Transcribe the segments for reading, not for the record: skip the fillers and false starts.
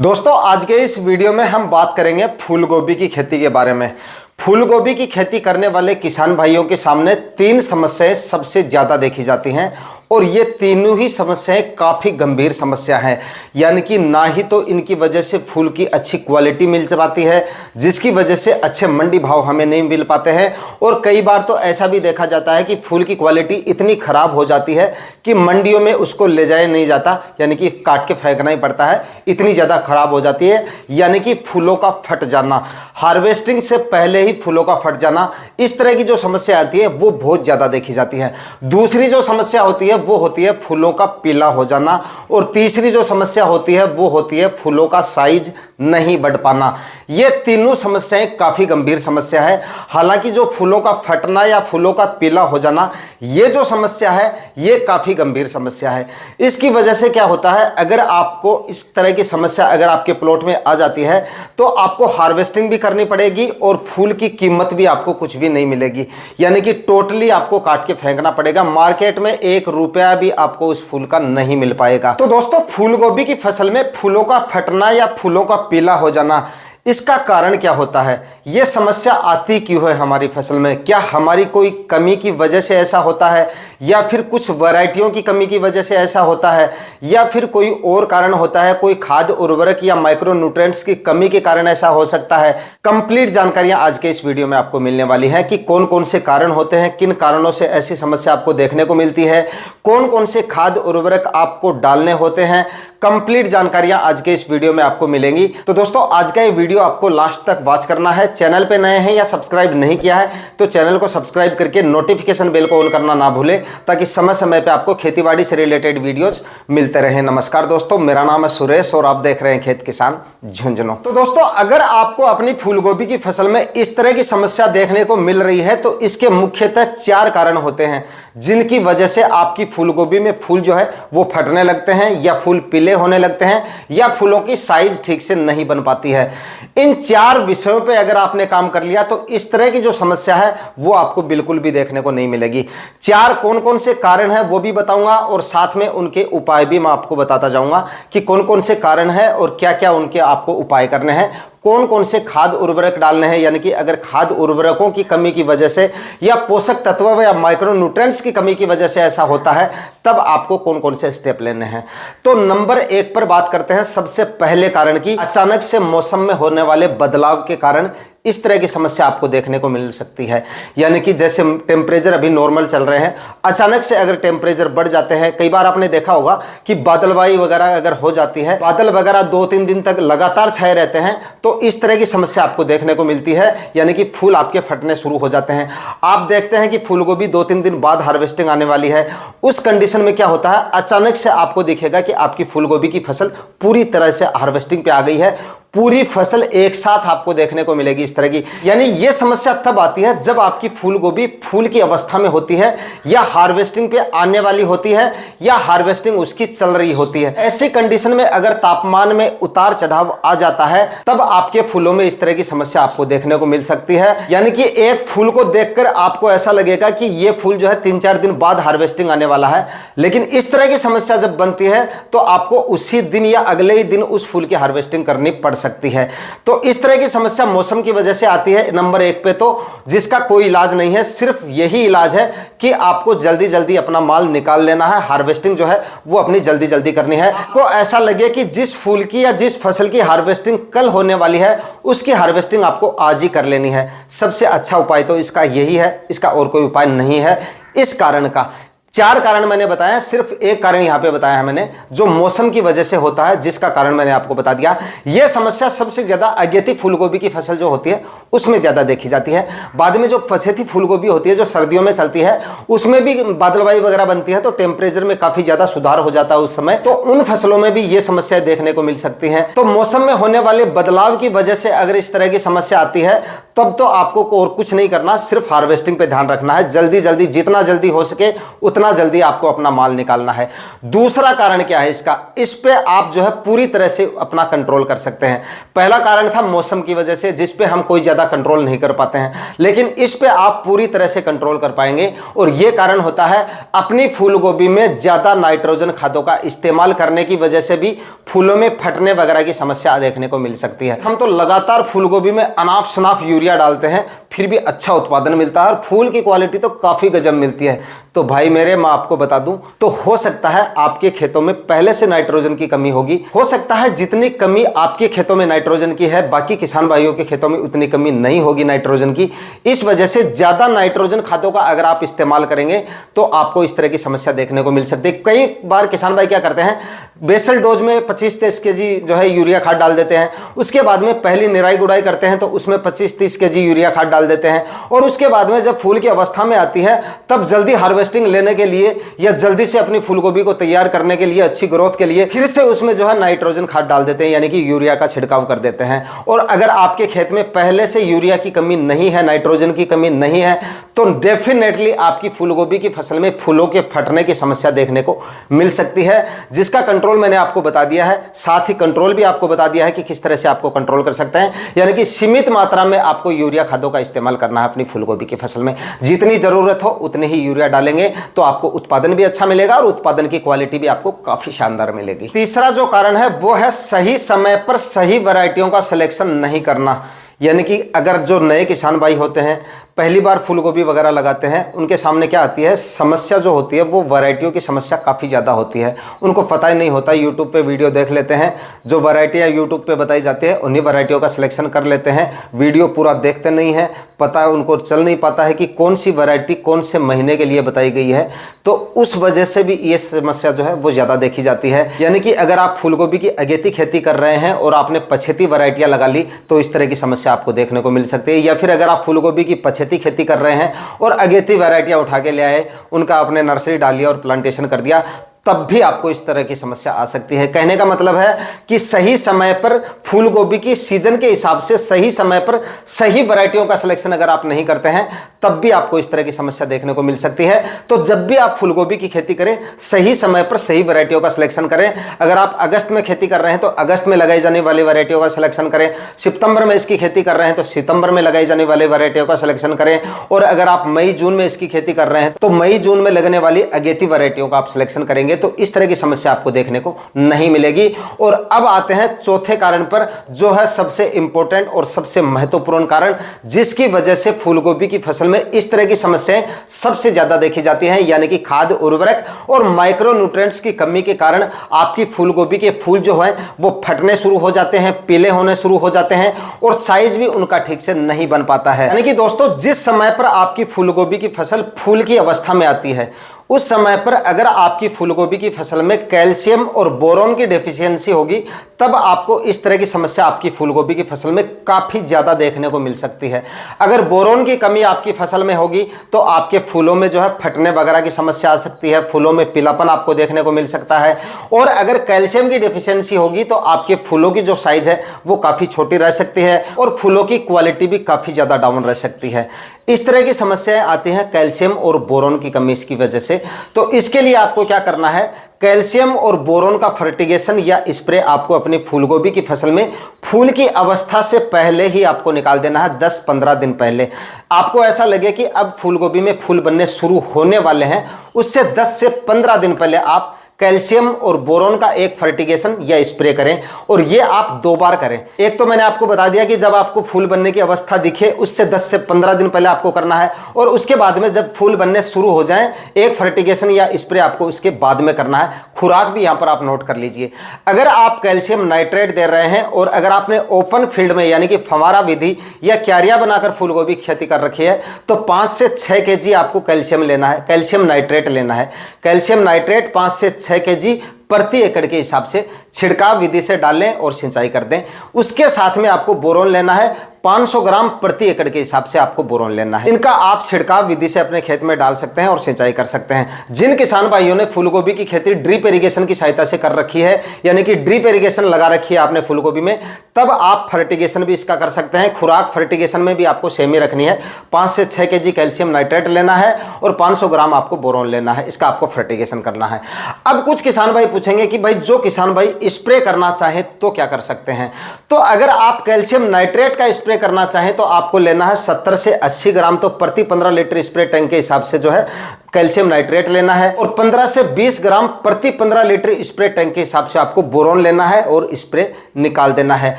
दोस्तों आज के इस वीडियो में हम बात करेंगे फूल गोभी की खेती के बारे में। फूल गोभी की खेती करने वाले किसान भाइयों के सामने तीन समस्याएं सबसे ज़्यादा देखी जाती हैं और ये तीनों ही समस्याएं काफ़ी गंभीर समस्या हैं। यानी कि ना ही तो इनकी वजह से फूल की अच्छी क्वालिटी मिल पाती है, जिसकी वजह से अच्छे मंडी भाव हमें नहीं मिल पाते हैं, और कई बार तो ऐसा भी देखा जाता है कि फूल की क्वालिटी इतनी ख़राब हो जाती है कि मंडियों में उसको ले जाया नहीं जाता, यानी कि काट के फेंकना ही पड़ता है, इतनी ज़्यादा ख़राब हो जाती है। यानी कि फूलों का फट जाना, हार्वेस्टिंग से पहले ही फूलों का फट जाना, इस तरह की जो समस्या आती है वो बहुत ज़्यादा देखी जाती है। दूसरी जो समस्या होती है वो होती है फूलों का पीला हो जाना, और तीसरी जो समस्या होती है वो होती है फूलों का साइज नहीं बढ़ पाना। ये तीनों समस्याएं काफ़ी गंभीर समस्या है। हालांकि जो फूलों का फटना या फूलों का पीला हो जाना, ये जो समस्या है ये काफ़ी गंभीर समस्या है। इसकी वजह से क्या होता है, अगर आपको इस तरह की समस्या अगर आपके प्लॉट में आ जाती है तो आपको हार्वेस्टिंग भी करनी पड़ेगी और फूल की कीमत भी आपको कुछ भी नहीं मिलेगी, यानी कि टोटली आपको काट के फेंकना पड़ेगा। मार्केट में 1 रुपया भी आपको उस फूल का नहीं मिल पाएगा। तो दोस्तों, फूल गोभी की फसल में फूलों का फटना या फूलों का पीला हो जाना, इसका कारण क्या होता है? ये समस्या आती क्यों है हमारी फसल में? क्या हमारी कोई कमी की वजह से ऐसा होता है, या फिर कुछ वैरायटियों की कमी की वजह से ऐसा होता है, या फिर कोई और कारण होता है, कोई खाद्य उर्वरक या माइक्रो न्यूट्रिएंट्स की कमी के कारण ऐसा हो सकता है? कंप्लीट जानकारियां आज के इस वीडियो में आपको मिलने वाली हैं कि कौन कौन से कारण होते हैं, किन कारणों से ऐसी समस्या आपको देखने को मिलती है, कौन कौन से खाद्य उर्वरक आपको डालने होते हैं। कंप्लीट जानकारियां आज के इस वीडियो में आपको मिलेंगी। तो दोस्तों, आज का ये वीडियो आपको लास्ट तक वॉच करना है। चैनल पे नए हैं या सब्सक्राइब नहीं किया है तो चैनल को सब्सक्राइब करके नोटिफिकेशन बेल को ऑन करना ना भूलें, ताकि समय समय पे आपको खेतीबाड़ी से रिलेटेड वीडियोस मिलते रहें। नमस्कार दोस्तों, मेरा नाम है सुरेश और आप देख रहे हैं खेत किसान झुंझुनू। तो दोस्तों, अगर आपको अपनी फूलगोभी की फसल में इस तरह की समस्या देखने को मिल रही है तो इसके मुख्यतः 4 कारण होते हैं, जिनकी वजह से आपकी फूलगोभी में फूल जो है वो फटने लगते हैं, या फूल पीले होने लगते हैं, या फूलों की साइज ठीक से नहीं बन पाती है। इन 4 विषयों पे अगर आपने काम कर लिया तो इस तरह की जो समस्या है वो आपको बिल्कुल भी देखने को नहीं मिलेगी। 4 कौन कौन से कारण हैं वो भी बताऊंगा, और साथ में उनके उपाय भी मैं आपको बताता जाऊंगा कि कौन कौन से कारण हैं और क्या क्या उनके आपको उपाय करने हैं, कौन कौन से खाद्य उर्वरक डालने हैं। यानी कि अगर खाद्य उर्वरकों की कमी की वजह से या पोषक तत्वों या माइक्रो न्यूट्रिएंट्स की कमी की वजह से ऐसा होता है, तब आपको कौन कौन से स्टेप लेने हैं। तो नंबर 1 पर बात करते हैं सबसे पहले कारण की, अचानक से मौसम में होने वाले बदलाव के कारण इस तरह की समस्या आपको देखने को मिल सकती है। यानी कि जैसे टेम्परेचर अभी नॉर्मल चल रहे हैं, अचानक से अगर टेम्परेचर बढ़ जाते हैं, कई बार आपने देखा होगा कि बादलवाई वगैरह अगर हो जाती है, बादल वगैरह 2-3 दिन तक लगातार छाए रहते हैं, तो इस तरह की समस्या आपको देखने को मिलती है। यानी कि फूल आपके फटने शुरू हो जाते हैं। आप देखते हैं कि फूलगोभी 2-3 दिन बाद हार्वेस्टिंग आने वाली है, उस कंडीशन में क्या होता है, अचानक से आपको दिखेगा कि आपकी फूलगोभी की फसल पूरी तरह से हार्वेस्टिंग पे आ गई है, पूरी फसल एक साथ आपको देखने को मिलेगी इस तरह की। यानी ये समस्या तब आती है जब आपकी फूलगोभी फूल की अवस्था में होती है, या हार्वेस्टिंग पे आने वाली होती है, या हार्वेस्टिंग उसकी चल रही होती है। ऐसी कंडीशन में अगर तापमान में उतार चढ़ाव आ जाता है, तब आपके फूलों में इस तरह की समस्या आपको देखने को मिल सकती है। यानी कि एक फूल को देखकर आपको ऐसा लगेगा कि ये फूल जो है 3-4 दिन बाद हार्वेस्टिंग आने वाला है, लेकिन इस तरह की समस्या जब बनती है तो आपको उसी दिन या अगले ही दिन उस फूल की हार्वेस्टिंग करनी पड़ सकती है। तो इस तरह की समस्या मौसम की वजह से आती है नंबर 1 पे, तो जिसका कोई इलाज नहीं है, सिर्फ यही इलाज है कि आपको जल्दी जल्दी अपना माल निकाल लेना है, हार्वेस्टिंग जो है वो अपनी जल्दी जल्दी करनी है। आपको ऐसा लगे कि जिस फूल की या जिस फसल की हार्वेस्टिंग कल होने वाली है, उसकी हार्वेस्टिंग आपको आज ही कर लेनी है। सबसे अच्छा उपाय तो इसका यही है, इसका और कोई उपाय नहीं है। इस कारण का 4 कारण मैंने बताया, सिर्फ एक कारण यहां पे बताया है मैंने, जो मौसम की वजह से होता है, जिसका कारण मैंने आपको बता दिया। यह समस्या सबसे ज्यादा अगेती फूलगोभी की फसल जो होती है उसमें ज्यादा देखी जाती है। बाद में जो पछेती फूलगोभी होती है, जो सर्दियों में चलती है, उसमें भी बादलवाई वगैरह बनती है, तो टेम्परेचर में काफी ज्यादा सुधार हो जाता है उस समय, तो उन फसलों में भी ये समस्याएं देखने को मिल सकती है। तो मौसम में होने वाले बदलाव की वजह से अगर इस तरह की समस्या आती है, तब तो आपको और कुछ नहीं करना, सिर्फ हार्वेस्टिंग पे ध्यान रखना है। जल्दी जल्दी, जितना जल्दी हो सके उतना जल्दी आपको अपना माल निकालना है। दूसरा कारण क्या है इसका, इस पे आप जो है पूरी तरह से अपना कंट्रोल कर सकते हैं। पहला कारण था मौसम की वजह से, जिस पे हम कोई ज्यादा ज़्यादा कंट्रोल नहीं कर पाते हैं, लेकिन इस पे आप पूरी तरह से कंट्रोल कर पाएंगे। और ये कारण होता है अपनी फूल गोभी में ज़्यादा नाइट्रोजन खादों का इस्तेमाल करने की वजह से भी फूलों में फटने वगैरह की समस्या देखने को मिल सकती है। हम तो लगातार फूल गोभी में अनाप शनाप यूरिया डालते हैं, फिर भी अच्छा उत्पादन मिलता है और फूल की क्वालिटी तो काफ़ी गजब मिलती है। तो भाई मेरे, मैं आपको बता दूं, तो हो सकता है आपके खेतों में पहले से नाइट्रोजन की कमी होगी। हो सकता है जितनी कमी आपके खेतों में नाइट्रोजन की है, बाकी किसान भाइयों के खेतों में उतनी कमी नहीं होगी नाइट्रोजन की। इस वजह से ज़्यादा नाइट्रोजन खादों का अगर आप इस्तेमाल करेंगे तो आपको इस तरह की समस्या देखने को मिल सकती है। कई बार किसान भाई क्या करते हैं, बेसल डोज में 25-30 केजी जो है यूरिया खाद डाल देते हैं, उसके बाद में पहली निराई गुड़ाई करते हैं तो उसमें 25-30 केजी यूरिया खाद डाल देते हैं, और उसके बाद में जब फूल की अवस्था में आती है तब जल्दी हार्वेस्टिंग लेने के लिए या जल्दी से अपनी फूलगोभी को तैयार करने के लिए, अच्छी ग्रोथ के लिए फिर से उसमें जो है नाइट्रोजन खाद डाल देते हैं, यानी कि यूरिया का छिड़काव कर देते हैं। और अगर आपके खेत में पहले से यूरिया की कमी नहीं है, नाइट्रोजन की कमी नहीं है, तो डेफिनेटली आपकी फूलगोभी की फसल में फूलों के फटने की समस्या देखने को मिल सकती है, जिसका कंट्रोल मैंने आपको बता दिया है। साथ ही कंट्रोल भी आपको बता दिया है कि किस तरह से आपको कंट्रोल कर सकते हैं, यानी कि सीमित मात्रा में आपको यूरिया खादों का इस्तेमाल करना है अपनी फूलगोभी की फसल में। जितनी जरूरत हो उतनी ही यूरिया डालेंगे तो आपको उत्पादन भी अच्छा मिलेगा और उत्पादन की क्वालिटी भी आपको काफी शानदार मिलेगी। तीसरा जो कारण है वो है सही समय पर सही वैरायटियों का सिलेक्शन नहीं करना। यानी कि अगर जो नए किसान भाई होते हैं, पहली बार फूलगोभी वगैरह लगाते हैं, उनके सामने क्या आती है समस्या जो होती है, वो वैरायटियों की समस्या काफ़ी ज़्यादा होती है। उनको पता ही नहीं होता, यूट्यूब पे वीडियो देख लेते हैं, जो वैरायटियाँ यूट्यूब पे बताई जाती है उन्हीं वैरायटियों का सिलेक्शन कर लेते हैं, वीडियो पूरा देखते नहीं है, पता उनको चल नहीं पाता है कि कौन सी वैरायटी कौन से महीने के लिए बताई गई है। तो उस वजह से भी ये समस्या जो है वो ज़्यादा देखी जाती है। यानी कि अगर आप फूलगोभी की अगेती खेती कर रहे हैं और आपने पछेती वैरायटियाँ लगा ली तो इस तरह की समस्या आपको देखने को मिल सकती है। या फिर अगर आप फूलगोभी की पछेती खेती कर रहे हैं और अगेती वैरायटियाँ उठा के ले आए, उनका आपने नर्सरी डाल लिया और प्लांटेशन कर दिया, तब भी आपको इस तरह की समस्या आ सकती है। कहने का मतलब है कि सही समय पर फूलगोभी की सीजन के हिसाब से सही समय पर सही वैरायटियों का सिलेक्शन अगर आप नहीं करते हैं तब भी आपको इस तरह की समस्या देखने को मिल सकती है। तो जब भी आप फूलगोभी की खेती करें सही समय पर सही वैरायटियों का सिलेक्शन करें। अगर आप अगस्त में खेती कर रहे हैं तो अगस्त में लगाई जाने वाली वैरायटियों का सिलेक्शन करें, सितंबर में इसकी खेती कर रहे हैं तो सितंबर में लगाई जाने वाली वैरायटियों का सिलेक्शन करें, और अगर आप मई जून में इसकी खेती कर रहे हैं तो मई जून में लगने वाली अगेती वैरायटियों का आप सिलेक्शन करेंगे, तो इस तरह की समस्या आपको देखने को नहीं मिलेगी। और अब आते हैं चौथे कारण पर, जो है सबसे इंपॉर्टेंट और सबसे महत्वपूर्ण कारण, जिसकी वजह से फूलगोभी की फसल में इस तरह की समस्याएं सबसे ज्यादा देखी जाती हैं, यानी कि खाद, उर्वरक और माइक्रोन्यूट्रिएंट्स की कमी के कारण आपकी फूलगोभी के फूल जो है वो फटने शुरू हो जाते हैं, पीले होने शुरू हो जाते हैं और साइज भी उनका ठीक से नहीं बन पाता है। यानी कि दोस्तों, जिस समय पर आपकी फूलगोभी की फसल फूल की अवस्था में आती है उस समय पर अगर आपकी फूलगोभी की फसल में कैल्शियम और बोरोन की डेफिशिएंसी होगी तब आपको इस तरह की समस्या आपकी फूलगोभी की फसल में काफ़ी ज़्यादा देखने को मिल सकती है। अगर बोरोन की कमी आपकी फसल में होगी तो आपके फूलों में जो है फटने वगैरह की समस्या आ सकती है, फूलों में पीलापन आपको देखने को मिल सकता है। और अगर कैल्शियम की डेफिशिएंसी होगी तो आपके फूलों की जो साइज है वो काफ़ी छोटी रह सकती है और फूलों की क्वालिटी भी काफ़ी ज़्यादा डाउन रह सकती है। इस तरह की समस्याएं आती हैं कैल्शियम और बोरोन की कमी की वजह से। तो इसके लिए आपको क्या करना है, कैल्शियम और बोरोन का फर्टिगेशन या स्प्रे आपको अपनी फूलगोभी की फसल में फूल की अवस्था से पहले ही आपको निकाल देना है। 10-15 दिन पहले आपको ऐसा लगे कि अब फूलगोभी में फूल बनने शुरू होने वाले हैं, उससे 10 से 15 दिन पहले आप कैल्शियम और बोरोन का एक फर्टिगेशन या स्प्रे करें, और ये आप 2 बार करें। एक तो मैंने आपको बता दिया कि जब आपको फूल बनने की अवस्था दिखे उससे 10 से 15 दिन पहले आपको करना है, और उसके बाद में जब फूल बनने शुरू हो जाएं एक फर्टिगेशन या स्प्रे आपको उसके बाद में करना है। खुराक भी यहाँ पर आप नोट कर लीजिए। अगर आप कैल्शियम नाइट्रेट दे रहे हैं और अगर आपने ओपन फील्ड में यानी कि फंवारा विधि या क्यारियां बनाकर फूलगोभी की खेती कर रखी है तो 5 से 6 केजी आपको कैल्शियम लेना है, कैल्शियम नाइट्रेट लेना है। कैल्शियम नाइट्रेट 5 से 6 केजी प्रति एकड़ के हिसाब से छिड़काव विधि से डालें और सिंचाई कर दें। उसके साथ में आपको बोरोन लेना है, 500 ग्राम प्रति एकड़ के हिसाब से आपको बोरोन लेना है। इनका आप छिड़काव विधि से अपने खेत में डाल सकते हैं और सिंचाई कर सकते हैं। जिन किसान भाइयों ने फूलगोभी की खेती ड्रिप इरिगेशन की सहायता से कर रखी है, यानी कि ड्रिप इरिगेशन लगा रखी है आपने फूलगोभी में, तब आप फर्टिगेशन भी इसका कर सकते हैं। खुराक फर्टिगेशन में भी आपको सेम ही रखनी है। 5 से 6 केजी कैल्शियम नाइट्रेट लेना है और 500 ग्राम आपको बोरोन लेना है, इसका आपको फर्टिगेशन करना है। अब कुछ किसान भाई पूछेंगे कि भाई जो किसान भाई स्प्रे करना चाहे तो क्या कर सकते हैं। तो अगर आप कैल्शियम नाइट्रेट का स्प्रे स्प्रे करना चाहें तो आपको लेना है 70 से 80 ग्राम, तो प्रति 15 लीटर स्प्रे टैंक के हिसाब से जो है कैल्शियम नाइट्रेट लेना है, और 15 से 20 ग्राम प्रति 15 लीटर स्प्रे टैंक के हिसाब से आपको बोरोन लेना है और स्प्रे निकाल देना है।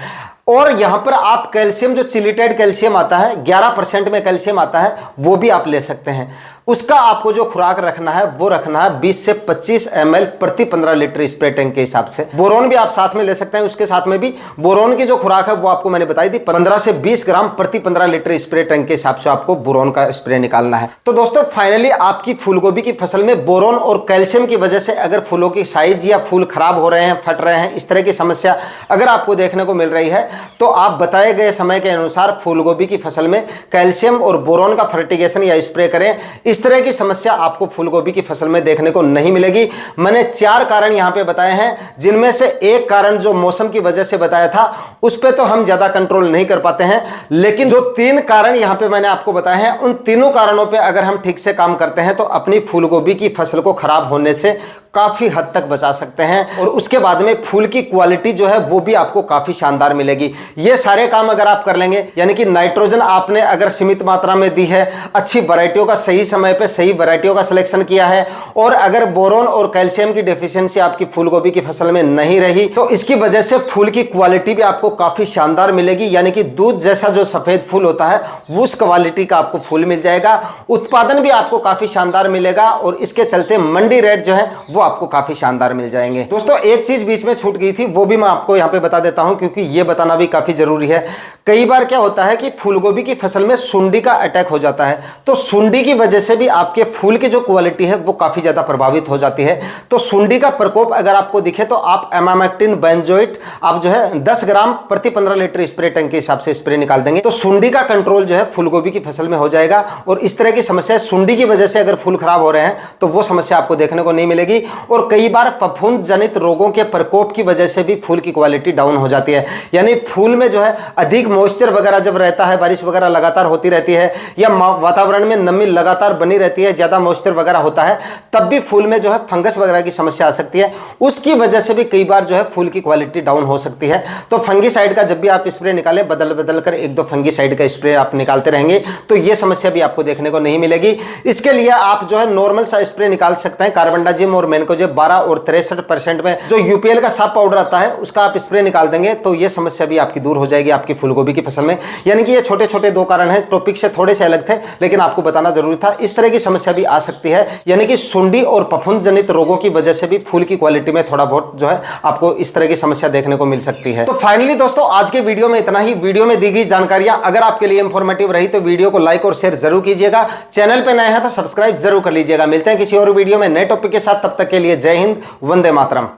और यहां पर आप कैल्शियम, जो चिलीटेड कैल्शियम आता है 11% में कैल्शियम आता है, वो भी आप ले सकते हैं। उसका आपको जो खुराक रखना है वो रखना है 20 से 25 ml प्रति 15 लीटर स्प्रे टैंक के हिसाब से। बोरोन भी आप साथ में ले सकते हैं, उसके साथ में भी बोरोन की जो खुराक है वो आपको मैंने बताई थी 15 से 20 ग्राम प्रति 15 लीटर स्प्रे टैंक के हिसाब से आपको बोरोन का स्प्रे निकालना है। तो दोस्तों फाइनली आपकी फूलगोभी की फसल में बोरोन और कैल्शियम की वजह से अगर फूलों की साइज या फूल खराब हो रहे हैं, फट रहे हैं, इस तरह की समस्या अगर आपको देखने को मिल रही है तो आप बताए गए समय के अनुसार फूलगोभी की फसल में कैल्शियम और बोरोन का फर्टिगेशन या स्प्रे करें। इस तरह की समस्या आपको फूलगोभी की फसल में देखने को नहीं मिलेगी। मैंने 4 कारण यहां पे बताए हैं, जिनमें से एक कारण जो मौसम की वजह से बताया था उस पे तो हम ज्यादा कंट्रोल नहीं कर पाते हैं, लेकिन जो 3 कारण यहां पे मैंने आपको बताए हैं उन तीनों कारणों पे अगर हम ठीक से काम करते हैं तो अपनी फूलगोभी की फसल को खराब होने से काफी हद तक बचा सकते हैं, और उसके बाद में फूल की क्वालिटी जो है वो भी आपको काफी शानदार मिलेगी। ये सारे काम अगर आप कर लेंगे, यानी कि नाइट्रोजन आपने अगर सीमित मात्रा में दी है, अच्छी वैरायटियों का सही समय पे सही वैरायटियों का सिलेक्शन किया है, और अगर बोरोन और कैल्शियम की डेफिशिएंसी आपकी फूलगोभी की फसल में नहीं रही तो इसकी वजह से फूल की क्वालिटी भी आपको काफी शानदार मिलेगी, यानी कि दूध जैसा जो सफेद फूल होता है उस क्वालिटी का आपको फूल मिल जाएगा। उत्पादन भी आपको काफी शानदार मिलेगा, और इसके चलते मंडी रेट जो है वो आपको काफी शानदार मिल जाएंगे। दोस्तों एक चीज बीच में छूट गई थी, वो भी मैं आपको यहां पे बता देता हूं, क्योंकि ये बताना भी काफी जरूरी है। कई बार क्या होता है कि फूलगोभी की फसल में सुंडी का अटैक हो जाता है, तो सुंडी की वजह से भी आपके फूल की जो क्वालिटी है वो काफी ज्यादा प्रभावित हो जाती है। तो सुंडी का प्रकोप अगर आपको दिखे तो आप एमामेक्टिन बेंजोएट आप जो है 10 ग्राम प्रति 15 लीटर स्प्रे टैंक के हिसाब से स्प्रे निकाल देंगे, तो सुंडी का कंट्रोल जो है फूलगोभी की फसल में हो जाएगा। और इस तरह की समस्या, सुंडी की वजह से अगर फूल खराब हो रहे हैं तो वो समस्या आपको देखने को नहीं मिलेगी। और कई बार फफूंद जनित रोगों के प्रकोप की वजह से भी फूल की क्वालिटी डाउन हो जाती है, यानी फूल में जो है अधिक मॉइस्चर वगैरह जब रहता है, बारिश वगैरह लगातार होती रहती है, या वातावरण में नमी लगातार बनी रहती है, ज्यादा मॉइस्चर वगैरह होता है, तब भी फूल में जो है फंगस वगैरह की समस्या आ सकती है। उसकी वजह से भी कई बार जो है फूल की क्वालिटी डाउन हो सकती है। तो फंगीसाइड का जब भी आप स्प्रे निकालें, बदल बदल कर 1-2 फंगीसाइड का स्प्रे आप निकालते रहेंगे तो यह समस्या भी आपको देखने को नहीं मिलेगी। इसके लिए आप जो है नॉर्मल सा स्प्रे निकाल सकते हैं, कार्बेंडाजिम और मैनकोजेब 12 और 63% में जो यूपीएल का साफ पाउडर आता है उसका आप स्प्रे निकाल देंगे तो यह समस्या भी आपकी दूर हो जाएगी आपकी फूलगोभी की फसल में। यानी कि ये छोटे छोटे 2 कारण हैं, टॉपिक से थोड़े से अलग थे लेकिन आपको बताना जरूरी था। इस तरह की समस्या भी आ सकती है, यानी कि सुंडी और फफूंद जनित रोगों की वजह से भी फूल की क्वालिटी में थोड़ा बहुत जो है आपको इस तरह की समस्या देखने को मिल सकती है। तो फाइनली दोस्तों आज के वीडियो में इतना ही। वीडियो में दी गई जानकारियां अगर आपके लिए इंफॉर्मेटिव रही तो वीडियो को लाइक और शेयर जरूर कीजिएगा। चैनल पे नए हैं तो सब्सक्राइब जरूर कर लीजिएगा। मिलते हैं किसी और वीडियो में नए टॉपिक के साथ, तब तक के लिए जय हिंद, वंदे मातरम।